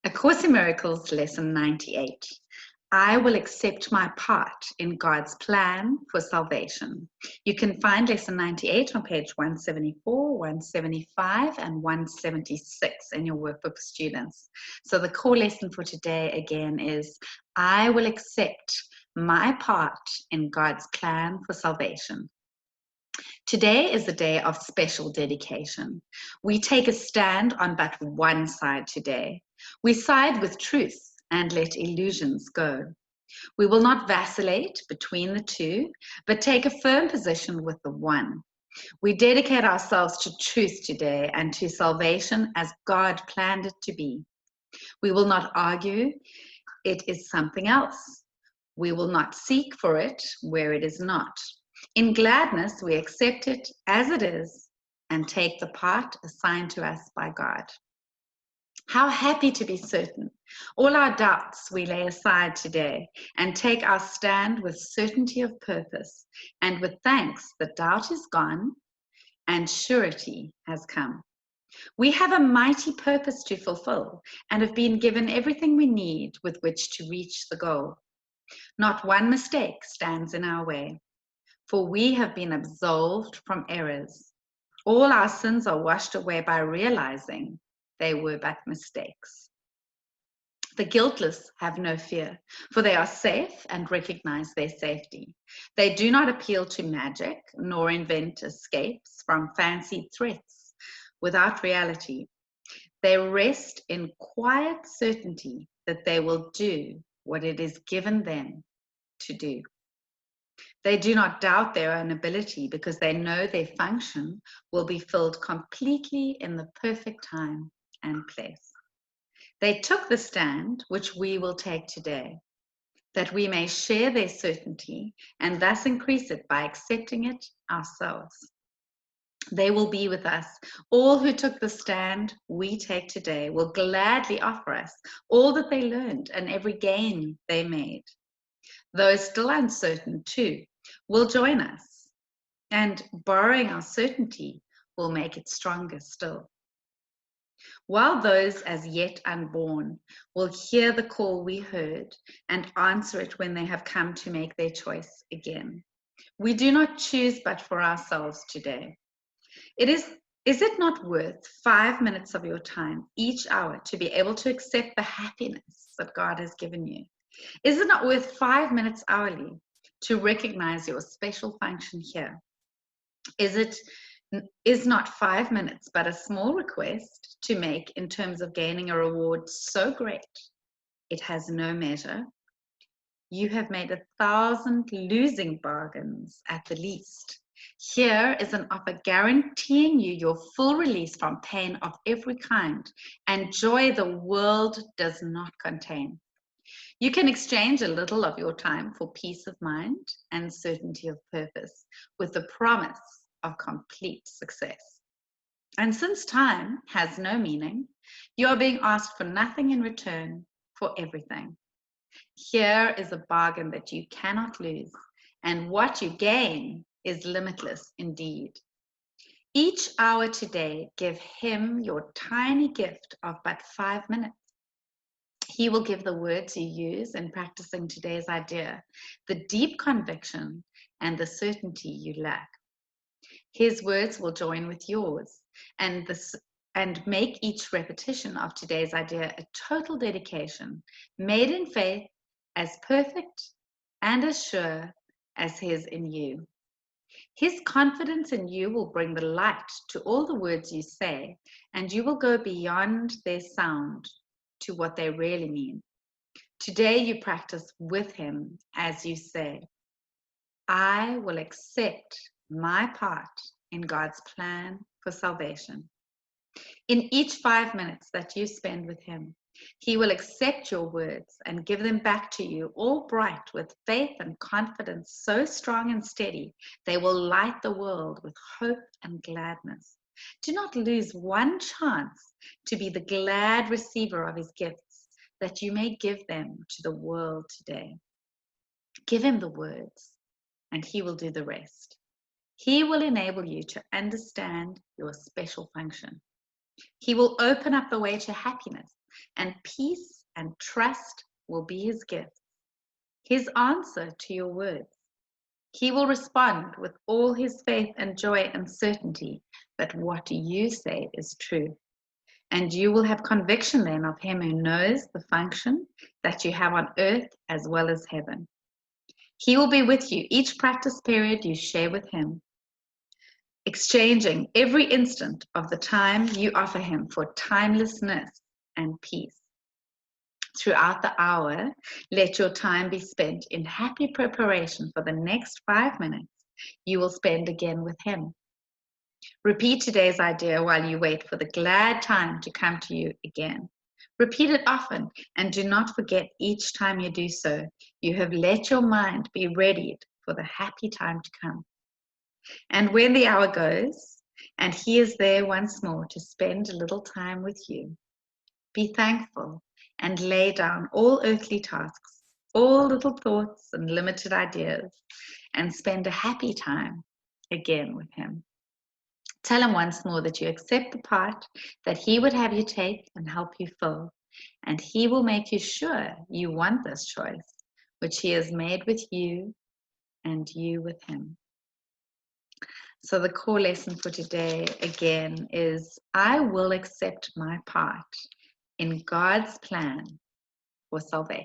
A Course in Miracles, Lesson 98. I will accept my part in God's plan for salvation. You can find Lesson 98 on page 174, 175, and 176 in your workbook, students. So the core lesson for today again is, I will accept my part in God's plan for salvation. Today is a day of special dedication. We take a stand on but one side today. We side with truth and let illusions go. We will not vacillate between the two, but take a firm position with the one. We dedicate ourselves to truth today and to salvation as God planned it to be. We will not argue it is something else. We will not seek for it where it is not. In gladness, we accept it as it is and take the part assigned to us by God. How happy to be certain. All our doubts we lay aside today and take our stand with certainty of purpose, and with thanks that doubt is gone and surety has come. We have a mighty purpose to fulfill and have been given everything we need with which to reach the goal. Not one mistake stands in our way, for we have been absolved from errors. All our sins are washed away by realizing they were but mistakes. The guiltless have no fear, for they are safe and recognize their safety. They do not appeal to magic, nor invent escapes from fancied threats without reality. They rest in quiet certainty that they will do what it is given them to do. They do not doubt their own ability because they know their function will be filled completely in the perfect time and place. They took the stand, which we will take today, that we may share their certainty and thus increase it by accepting it ourselves. They will be with us. All who took the stand we take today will gladly offer us all that they learned and every gain they made. Those still uncertain too will join us, and borrowing our certainty will make it stronger still. While those as yet unborn will hear the call we heard and answer it when they have come to make their choice again. We do not choose but for ourselves today. Is it not worth 5 minutes of your time each hour to be able to accept the happiness that God has given you? Is it not worth 5 minutes hourly to recognize your special function here? Is not 5 minutes but a small request to make in terms of gaining a reward so great it has no measure? You have made 1,000 losing bargains at the least. Here is an offer guaranteeing you your full release from pain of every kind and joy the world does not contain. You can exchange a little of your time for peace of mind and certainty of purpose with the promise of complete success. And since time has no meaning, you are being asked for nothing in return for everything. Here is a bargain that you cannot lose, and what you gain is limitless indeed. Each hour today, give him your tiny gift of but 5 minutes. He will give the words you use in practicing today's idea, the deep conviction and the certainty you lack. His words will join with yours and make each repetition of today's idea a total dedication, made in faith, as perfect and as sure as his in you. His confidence in you will bring the light to all the words you say, and you will go beyond their sound to what they really mean. Today you practice with him as you say, I will accept my part in God's plan for salvation. In each 5 minutes that you spend with him, he will accept your words and give them back to you, all bright with faith and confidence so strong and steady, they will light the world with hope and gladness. Do not lose one chance to be the glad receiver of his gifts, that you may give them to the world today. Give him the words, and he will do the rest. He will enable you to understand your special function. He will open up the way to happiness, and peace and trust will be his gift, his answer to your words. He will respond with all his faith and joy and certainty that what you say is true. And you will have conviction then of him who knows the function that you have on earth as well as heaven. He will be with you each practice period you share with him, exchanging every instant of the time you offer him for timelessness and peace. Throughout the hour, let your time be spent in happy preparation for the next 5 minutes you will spend again with him. Repeat today's idea while you wait for the glad time to come to you again. Repeat it often, and do not forget each time you do so, you have let your mind be readied for the happy time to come. And when the hour goes, and he is there once more to spend a little time with you, be thankful and lay down all earthly tasks, all little thoughts and limited ideas, and spend a happy time again with him. Tell him once more that you accept the part that he would have you take and help you fill, and he will make you sure you want this choice, which he has made with you and you with him. So the core lesson for today again is, I will accept my part in God's plan for salvation.